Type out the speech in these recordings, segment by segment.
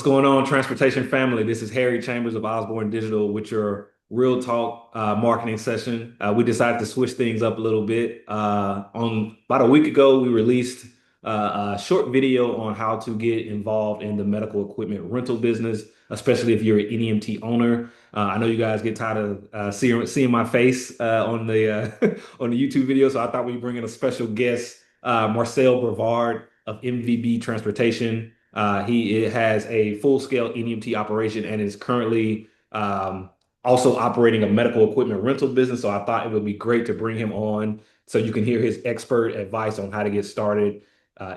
going on, transportation family? This is Harry Chambers of Osborne Digital with your Real Talk marketing session. We decided to switch things up a little bit. On about a week ago, we released a short video on how to get involved in the medical equipment rental business, especially if you're an NEMT owner. I know you guys get tired of seeing my face on the on the YouTube video, so I thought we'd bring in a special guest, Marcel Brevard of MVB Transportation. He has a full-scale NEMT operation and is currently also operating a medical equipment rental business. So I thought it would be great to bring him on so you can hear his expert advice on how to get started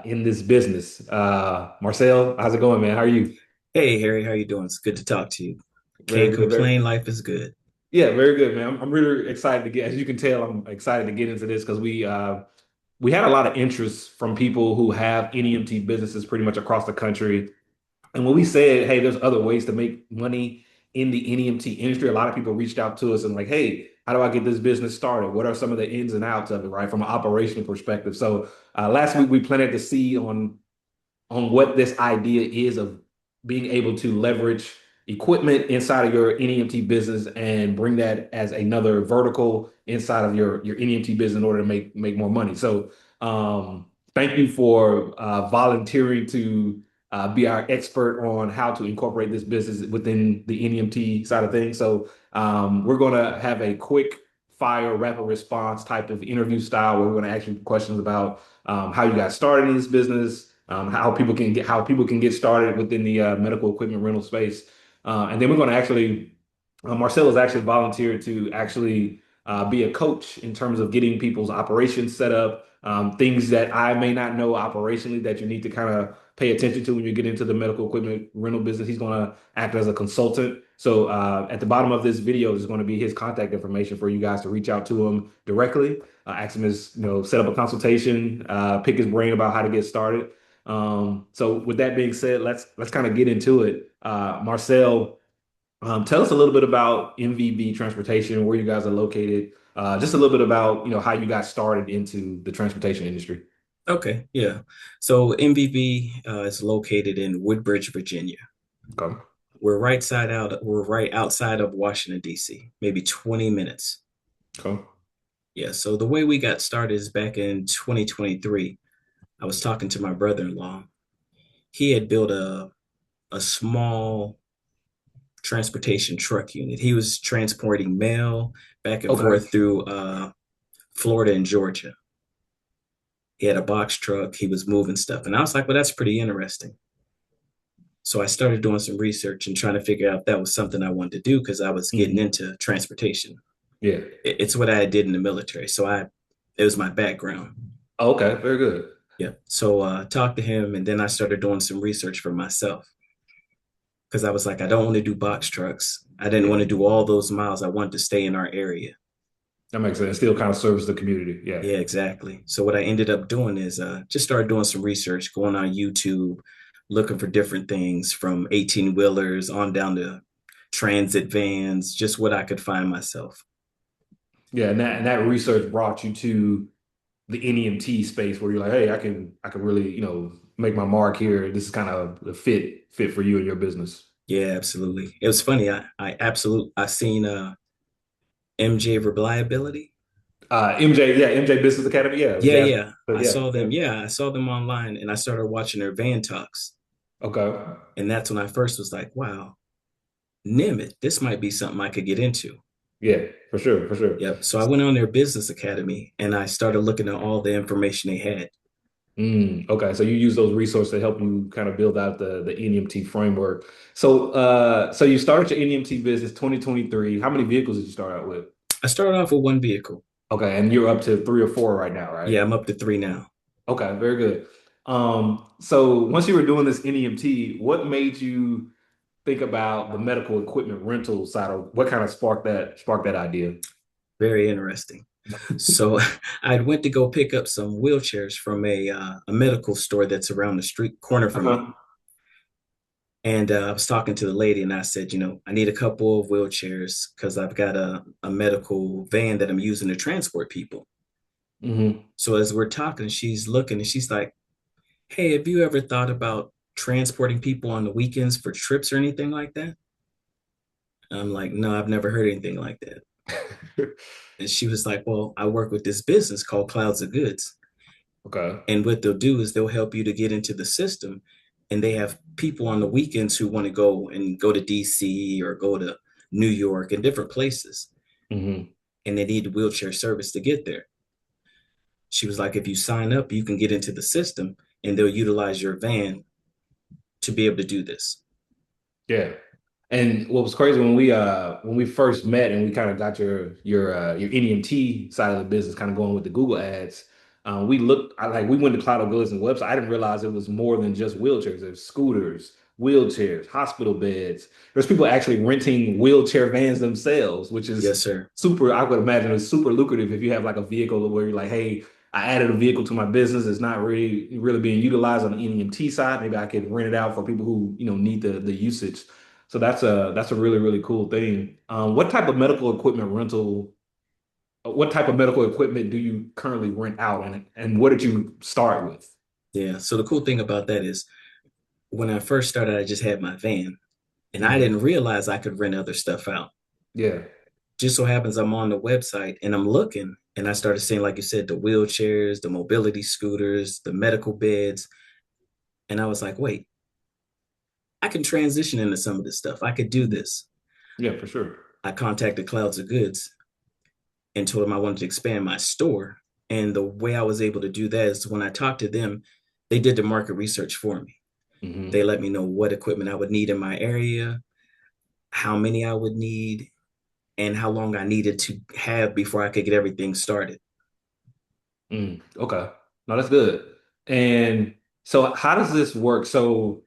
in this business. Marcel, how's it going, man? How are you? Hey Harry, how you doing? It's good to talk to you. Can't Very good. complain. Life is good. Yeah, very good, man. I'm really excited to get, as you can tell, I'm excited to get into this because we had a lot of interest from people who have NEMT businesses pretty much across the country. And when we said, hey, there's other ways to make money in the NEMT industry, a lot of people reached out to us and like, hey, how do I get this business started? What are some of the ins and outs of it, right? From an operational perspective. So last week we planted the seed on what this idea is of being able to leverage equipment inside of your NEMT business and bring that as another vertical inside of your NEMT business in order to make more money. So thank you for volunteering to be our expert on how to incorporate this business within the NEMT side of things. So we're going to have a quick fire rapid response type of interview style where we're going to ask you questions about how you got started in this business, how people can get started within the medical equipment rental space, and then we're going to actually Marcel has actually volunteered to actually be a coach in terms of getting people's operations set up, things that I may not know operationally that you need to kind of pay attention to when you get into the medical equipment rental business. He's going to act as a consultant. So at the bottom of this video is going to be his contact information for you guys to reach out to him directly, ask him his, set up a consultation, pick his brain about how to get started. So with that being said, let's kind of get into it. Marcel, tell us a little bit about MVB Transportation, where you guys are located. Just a little bit about how you got started into the transportation industry. Okay, yeah. So MVB is located in Woodbridge, Virginia. Okay. We're right outside of Washington, D.C., maybe 20 minutes. Okay. Yeah, so the way we got started is back in 2023. I was talking to my brother-in-law. He had built a small transportation truck unit. He was transporting mail back and Okay. forth through Florida and Georgia. He had a box truck. He was moving stuff. And I was like, well, that's pretty interesting. So I started doing some research and trying to figure out if that was something I wanted to do because I was getting Mhm. into transportation. Yeah. It's what I did in the military. It was my background. Okay. Very good. Yeah. So talked to him and then I started doing some research for myself because I was like, I don't want to do box trucks. I didn't Yeah. want to do all those miles. I wanted to stay in our area. That makes sense. It still kind of serves the community. Yeah. Yeah, exactly. So what I ended up doing is just started doing some research, going on YouTube, looking for different things from 18 wheelers on down to transit vans, just what I could find myself. Yeah. And that research brought you to the NEMT space where you're like, hey, I can really, make my mark here. This is kind of the fit for you and your business. Yeah, absolutely. It was funny. I seen MJ Reliability. MJ, yeah, MJ Business Academy, yeah, Yeah, gas, yeah. but yeah, yeah. I saw them online and I started watching their van talks. Okay. And that's when I first was like, wow, NEMT, this might be something I could get into. Yeah, for sure, for sure. Yep. So I went on their business academy and I started looking at all the information they had. Okay, so you use those resources to help you kind of build out the NEMT framework. So you started your NEMT business 2023. How many vehicles did you start out with? I started off with one vehicle. Okay, and you're up to three or four right now, right? Yeah, I'm up to three now. Okay, very good. So once you were doing this NEMT, what made you think about the medical equipment rental side of what kind of sparked that idea? Very interesting. So I went to go pick up some wheelchairs from a medical store that's around the street corner from me. Uh-huh. And I was talking to the lady and I said, I need a couple of wheelchairs because I've got a medical van that I'm using to transport people. Hmm. So as we're talking, she's looking and she's like, hey, have you ever thought about transporting people on the weekends for trips or anything like that? I'm like, no, I've never heard anything like that. And she was like, well, I work with this business called Clouds of Goods. Okay. And what they'll do is they'll help you to get into the system. And they have people on the weekends who want to go to DC or go to New York and different places. Hmm. And they need wheelchair service to get there. She was like, if you sign up, you can get into the system and they'll utilize your van to be able to do this. Yeah. And what was crazy when we first met and we kind of got your NEMT side of the business kind of going with the Google ads, we looked I, like we went to Cloud of Goods and website. I didn't realize it was more than just wheelchairs. There's scooters, wheelchairs, hospital beds. There's people actually renting wheelchair vans themselves, which is Yes, sir. super, I would imagine it's super lucrative if you have like a vehicle where you're like, hey, I added a vehicle to my business. It's not really being utilized on the NEMT side. Maybe I could rent it out for people who, need the usage. So that's a really cool thing. What type of medical equipment do you currently rent out and what did you start with? Yeah. So the cool thing about that is when I first started, I just had my van and I Hmm. didn't realize I could rent other stuff out. Yeah. Just so happens I'm on the website and I'm looking and I started seeing, like you said, the wheelchairs, the mobility scooters, the medical beds. And I was like, wait, I can transition into some of this stuff. I could do this. Yeah, for sure. I contacted Clouds of Goods and told them I wanted to expand my store. And the way I was able to do that is when I talked to them, they did the market research for me. They Hmm. let me know what equipment I would need in my area, how many I would need, and how long I needed to have before I could get everything started. Okay. No, that's good. And so how does this work? So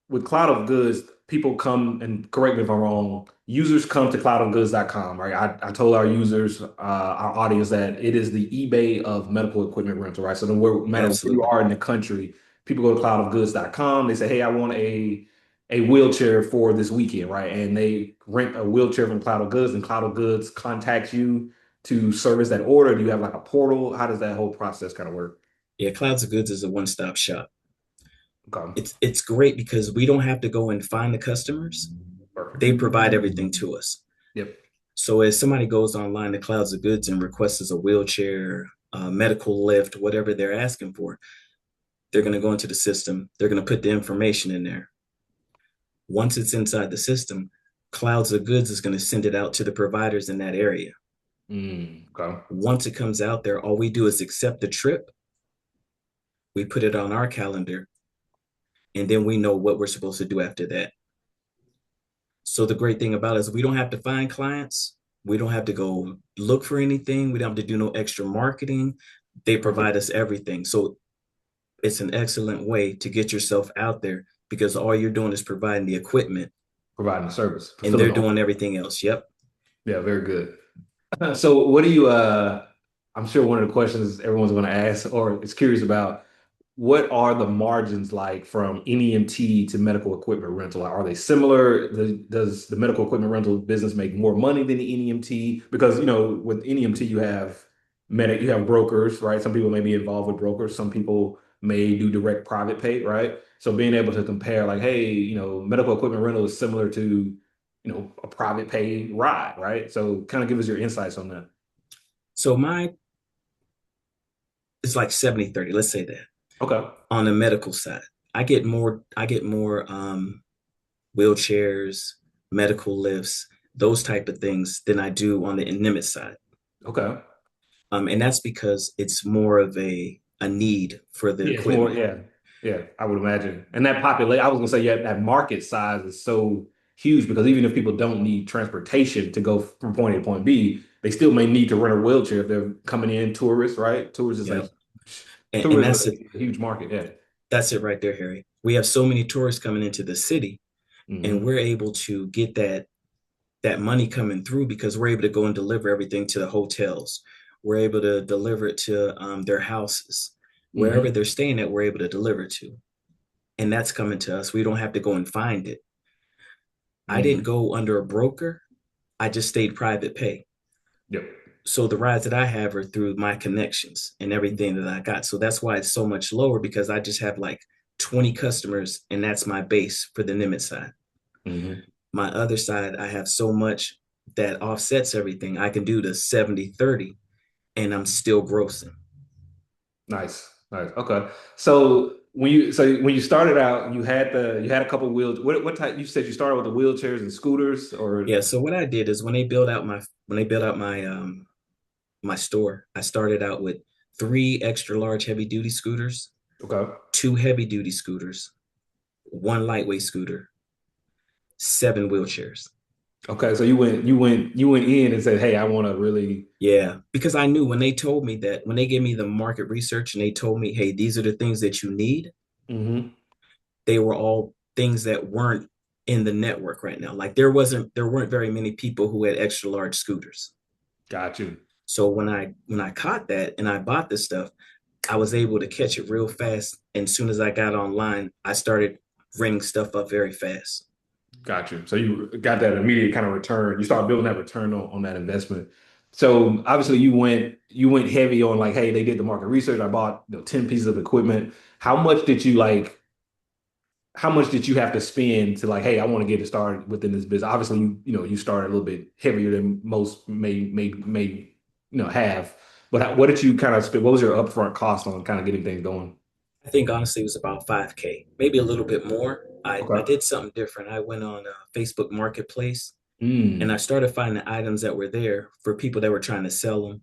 with Cloud of Goods, people come and correct me if I'm wrong. Users come to cloudofgoods.com, right? I told our users, our audience, that it is the eBay of medical equipment rental, right? So no matter where you Absolutely. are in the country, people go to cloudofgoods.com. They say, "Hey, I want a wheelchair for this weekend," right? And they rent a wheelchair from Cloud of Goods, and Cloud of Goods contacts you to service that order. Do you have like a portal? How does that whole process kind of work? Yeah, Clouds of Goods is a one-stop shop. Okay, It's great because we don't have to go and find the customers. They perfect. provide everything to us. Yep. So as somebody goes online to Clouds of Goods and requests a wheelchair, medical lift, whatever they're asking for, they're going to go into the system. They're going to put the information in there. Once it's inside the system, Clouds of Goods is going to send it out to the providers in that area. Okay. Once it comes out there, all we do is accept the trip. We put it on our calendar, and then we know what we're supposed to do after that. So the great thing about it is we don't have to find clients. We don't have to go look for anything. We don't have to do no extra marketing. They Perfect. provide us everything. So it's an excellent way to get yourself out there because all you're doing is providing the equipment Providing the service, and fulfilling they're the doing order. everything else. Yep. Yeah, very good. So what do you I'm sure one of the questions everyone's going to ask or is curious about, what are the margins like from NEMT to medical equipment rental? Are they similar? Does the medical equipment rental business make more money than the NEMT? Because with NEMT you have brokers, right? Some people may be involved with brokers, some people may do direct private pay, right? So being able to compare like, hey, medical equipment rental is similar to a private pay ride, right? So kind of give us your insights on that. So my it's like 70-30. Let's say that. Okay. On the medical side, I get more wheelchairs, medical lifts, those type of things than I do on the NEMT side. Okay. And that's because it's more of a need for the Yeah, it's more, equipment. yeah. Yeah, I would imagine. And that population, I was gonna say, yeah, that market size is so huge because even if people don't need transportation to go from point A to point B, they still may need to rent a wheelchair if they're coming in tourists, right? Tourists is Yep. like And tourism is a huge market, yeah. that's it right there, Harry. We have so many tourists coming into the city, and Hmm. we're able to get that money coming through because we're able to go and deliver everything to the hotels. We're able to deliver it to their houses, wherever Hmm. they're staying at. We're able to deliver to, and that's coming to us. We don't have to go and find it. I didn't Hmm. go under a broker. I just stayed private pay. Yep. So the rides that I have are through my connections and everything that I got. So that's why it's so much lower because I just have like 20 customers, and that's my base for the NEMT side. Hmm. My other side, I have so much that offsets everything. I can do the 70/30, and I'm still grossing. Nice, nice. Okay. So when you started out, you had a couple of wheels. What type? You said you started with the wheelchairs and scooters, or Yeah, so what I did is when they built out my store, I started out with three extra large heavy duty scooters, okay, two heavy duty scooters, one lightweight scooter, seven wheelchairs. okay. So you went in and said, "Hey, I want to really." Yeah, because I knew when they told me that, when they gave me the market research and they told me, hey, these are the things that you need, Hmm. they were all things that weren't in the network right now. Like there weren't very many people who had extra large scooters. Got you. So when I caught that and I bought this stuff, I was able to catch it real fast. And as soon as I got online, I started ringing stuff up very fast. Got you. So you got that immediate kind of return. You start building that return on that investment. So obviously you went heavy on like, hey, they did the market research. I bought 10 pieces of equipment. How much did you like? How much did you have to spend to like, hey, I want to get it started within this business? Obviously, you started a little bit heavier than most may have. But what did you kind of spend? What was your upfront cost on kind of getting things going? I think honestly it was about 5K, maybe a little bit more. I Okay. did something different. I went on a Facebook Marketplace and I Mm, started finding items that were there for people that were trying to sell them.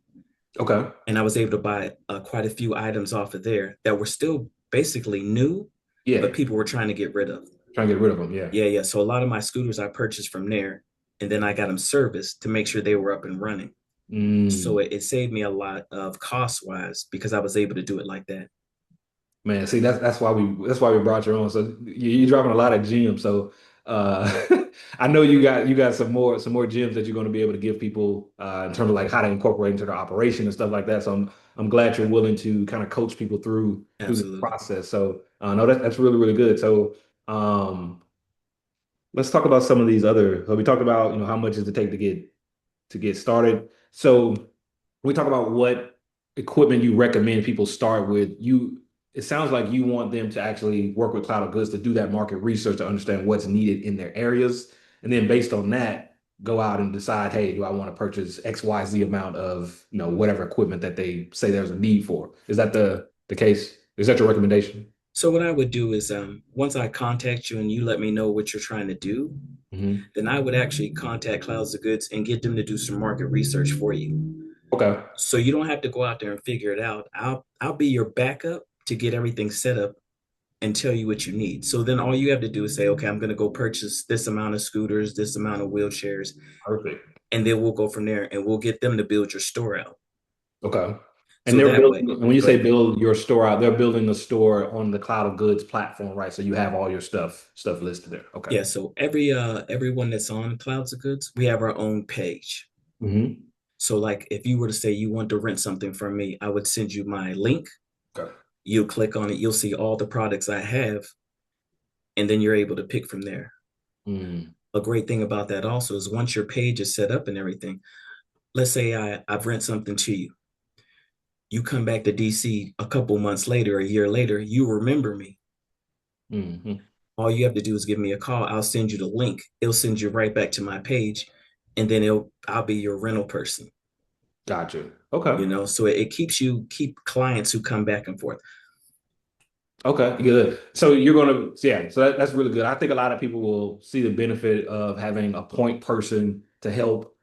okay. And I was able to buy quite a few items off of there that were still basically new, Yeah. but people were trying to get rid of. Trying to get rid of them. Yeah. Yeah, yeah. So a lot of my scooters I purchased from there, and then I got them serviced to make sure they were up and running. So Mm. it saved me a lot of cost wise because I was able to do it like that. Man, see that's why we brought you on. So you're dropping a lot of gems. So I know you got some more gems that you're going to be able to give people in terms of like how to incorporate into their operation and stuff like that. So I'm glad you're willing to kind of coach people through this Absolutely. process. So no, that's really really good. So let's talk about some of these other. So we talked about how much does it take to get started. So we talk about what equipment you recommend people start with. It sounds like you want them to actually work with Cloud of Goods to do that market research to understand what's needed in their areas. And then based on that, go out and decide, hey, do I want to purchase XYZ amount of, whatever equipment that they say there's a need for? Is that the case? Is that your recommendation? So what I would do is once I contact you and you let me know what you're trying to do, Hmm. then I would actually contact Clouds of Goods and get them to do some market research for you. Okay. So you don't have to go out there and figure it out. I'll be your backup to get everything set up and tell you what you need. So then all you have to do is say, okay, I'm going to go purchase this amount of scooters, this amount of wheelchairs, Perfect. and then we'll go from there and we'll get them to build your store out. Okay. And So they're that building, way, when you go say ahead. build your store out, they're building a store on the Cloud of Goods platform, right? So you have all your stuff listed there. Okay. Yeah, so everyone that's on Clouds of Goods, we have our own page. Hmm. So like if you were to say you want to rent something from me, I would send you my link. Okay. You'll click on it, you'll see all the products I have, and then you're able to pick from there. Mm, A great thing about that also is once your page is set up and everything, let's say I've rent something to you. You come back to DC a couple months later, a year later, you remember me. hmm. All you have to do is give me a call. I'll send you the link. It'll send you right back to my page, and then I'll be your rental person. Gotcha. Okay. So it keep clients who come back and forth. Okay. Good. So you're gonna, yeah. So that's really good. I think a lot of people will see the benefit of having a point person to help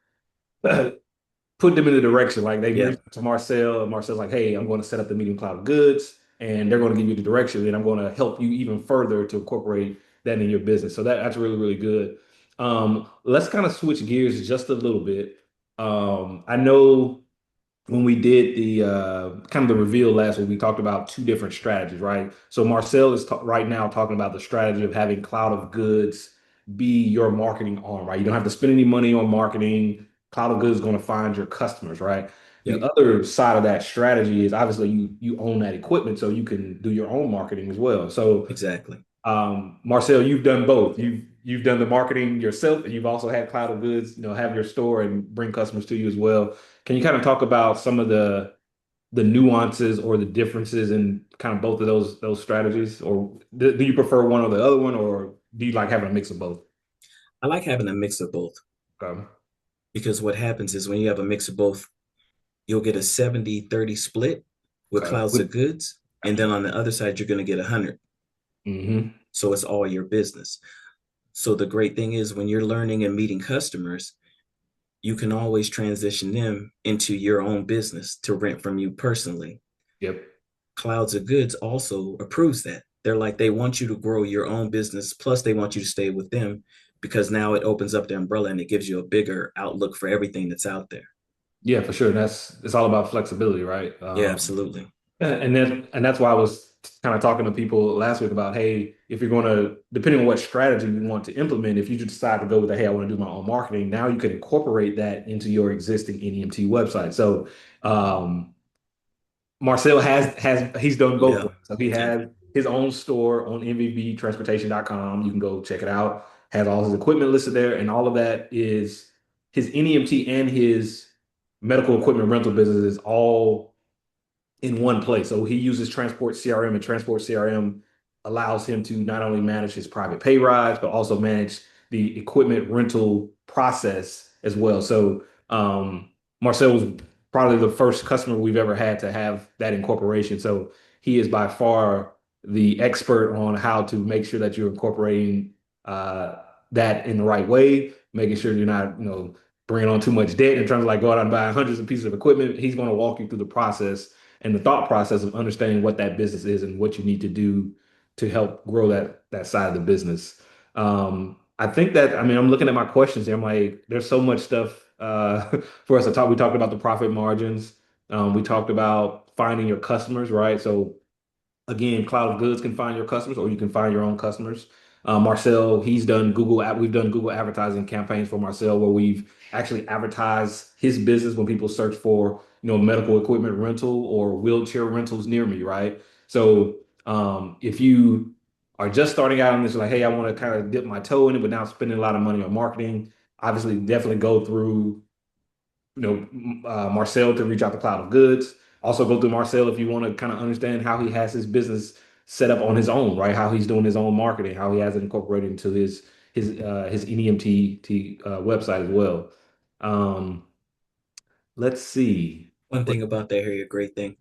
put them in the direction. Like they Yeah, reach out to Marcel, and Marcel's like, "Hey, I'm going to set up the meeting Cloud of Goods, and they're going to give you the direction, and I'm going to help you even further to incorporate that in your business." So that's really really good. Let's kind of switch gears just a little bit. I know when we did the kind of the reveal last week, we talked about two different strategies, right? So Marcel is right now talking about the strategy of having Cloud of Goods be your marketing arm, right? You don't have to spend any money on marketing. Cloud of Goods is going to find your customers, right? The yep, other side of that strategy is obviously you own that equipment, so you can do your own marketing as well. So exactly. Marcel, you've done both. You've done the marketing yourself, and you've also had Cloud of Goods, have your store and bring customers to you as well. Can you kind of talk about some of the nuances or the differences in kind of both of those strategies, or do you prefer one or the other one, or do you like having a mix of both? I like having a mix of both Okay. because what happens is when you have a mix of both, you'll get a 70-30 split with Okay. clouds of goods. And then Gotcha. on the other side, you're going to get 100. Hmm. So it's all your business. So the great thing is when you're learning and meeting customers, you can always transition them into your own business to rent from you personally. Yep. Clouds of Goods also approves that. They're like, they want you to grow your own business, plus they want you to stay with them because now it opens up the umbrella and it gives you a bigger outlook for everything that's out there. Yeah, for sure. That's it's all about flexibility, right? Yeah, absolutely. And that's why I was kind of talking to people last week about, hey, if you're going to, depending on what strategy you want to implement, if you just decide to go with the, hey, I want to do my own marketing, now you can incorporate that into your existing NEMT website. So Marcel has he's done both Yeah. ways. So he Yeah. has his own store on mvbtransportation.com. You can go check it out. Has all his equipment listed there, and all of that is his NEMT and his medical equipment rental business is all in one place. So he uses Transport CRM, and Transport CRM allows him to not only manage his private pay rides, but also manage the equipment rental process as well. So Marcel was probably the first customer we've ever had to have that incorporation. So he is by far the expert on how to make sure that you're incorporating that in the right way, making sure you're not, bringing on too much debt in terms of like going out and buying hundreds of pieces of equipment. He's going to walk you through the process and the thought process of understanding what that business is and what you need to do to help grow that side of the business. I think that I mean I'm looking at my questions here. I'm like, there's so much stuff for us to talk. We talked about the profit margins. We talked about finding your customers, right? So again, Cloud of Goods can find your customers, or you can find your own customers. Marcel, we've done Google advertising campaigns for Marcel where we've actually advertised his business when people search for, medical equipment rental or wheelchair rentals near me, right? So, if you are just starting out on this, like, hey, I want to kind of dip my toe in it, but now spending a lot of money on marketing, obviously, definitely go through Marcel to reach out to Cloud of Goods. Also go through Marcel if you want to kind of understand how he has his business set up on his own, right? How he's doing his own marketing, how he has it incorporated into his NEMT website as well. Um, let's see. One thing about that here, a great thing.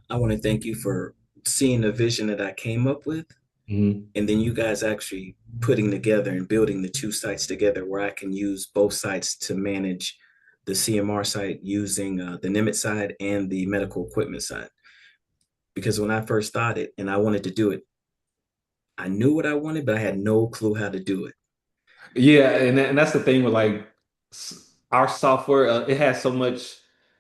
I want to thank you for seeing the vision that I came up with, Mhm. and then you guys actually putting together and building the two sites together where I can use both sites to manage the CMR site using the NEMT side and the medical equipment side. Because when I first started and I wanted to do it, I knew what I wanted, but I had no clue how to do it. Yeah, and that's the thing with like our software. It has so much.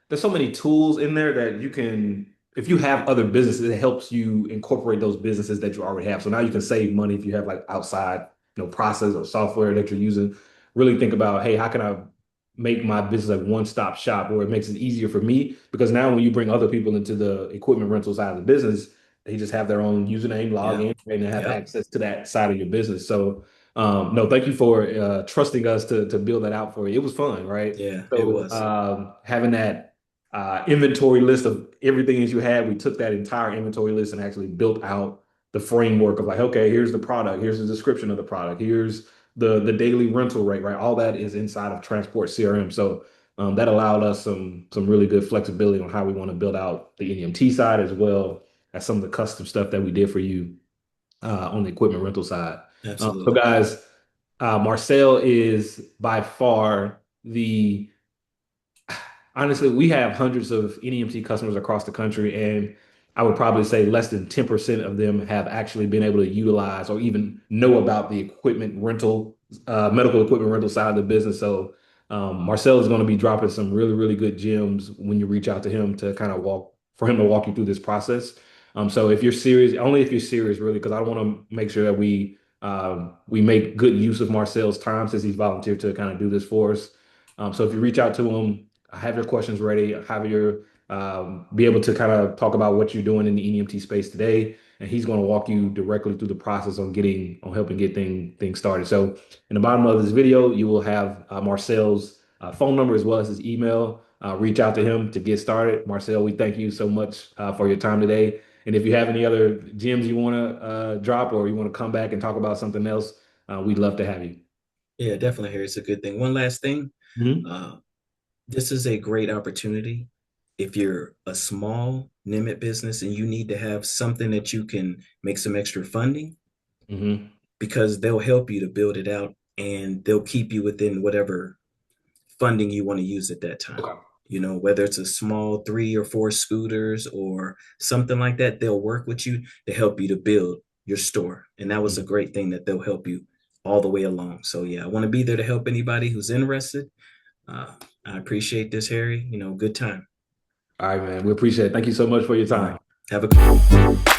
There's so many tools in there that you can, if you have other businesses, it helps you incorporate those businesses that you already have. So now you can save money if you have like outside, process or software that you're using. Really think about, hey, how can I make my business a one-stop shop where it makes it easier for me? Because now when you bring other people into the equipment rental side of the business, they just have their own username, Yeah. login, and they have Yep. access to that side of your business. So no, thank you for trusting us to build that out for you. It was fun, right? Yeah, it So was. having that inventory list of everything that you had, we took that entire inventory list and actually built out the framework of like, okay, here's the product, here's the description of the product, here's the daily rental rate, right? All that is inside of Transport CRM. So that allowed us some really good flexibility on how we want to build out the NEMT side as well as some of the custom stuff that we did for you on the equipment rental side. So, Absolutely. guys, Marcel is by far the honestly, we have hundreds of NEMT customers across the country, and I would probably say less than 10% of them have actually been able to utilize or even know about the equipment rental, medical equipment rental side of the business. So, Marcel is going to be dropping some really, really good gems when you reach out to him to kind of for him to walk you through this process. So if you're serious, only if you're serious, really, because I want to make sure that we make good use of Marcel's time since he's volunteered to kind of do this for us. So if you reach out to him, have your questions ready, be able to kind of talk about what you're doing in the NEMT space today, and he's going to walk you directly through the process on helping get things started. So in the bottom of this video, you will have Marcel's phone number as well as his email. reach out to him to get started. Marcel, we thank you so much for your time today. And if you have any other gems you want to drop or you want to come back and talk about something else, we'd love to have you. Yeah, definitely, Harry. It's a good thing. One last thing. Mhm. Uh, this is a great opportunity. If you're a small NEMT business and you need to have something that you can make some extra funding, Mhm. because they'll help you to build it out and they'll keep you within whatever funding you want to use at that time. Okay. You know, whether it's a small 3 or 4 scooters or something like that, they'll work with you to help you to build your store. And that was a Mhm. great thing that they'll help you all the way along. So, yeah, I want to be there to help anybody who's interested. Uh, I appreciate this, Harry. You know, good time. All right, man. We appreciate it. Thank you so much for your All right. time. Have a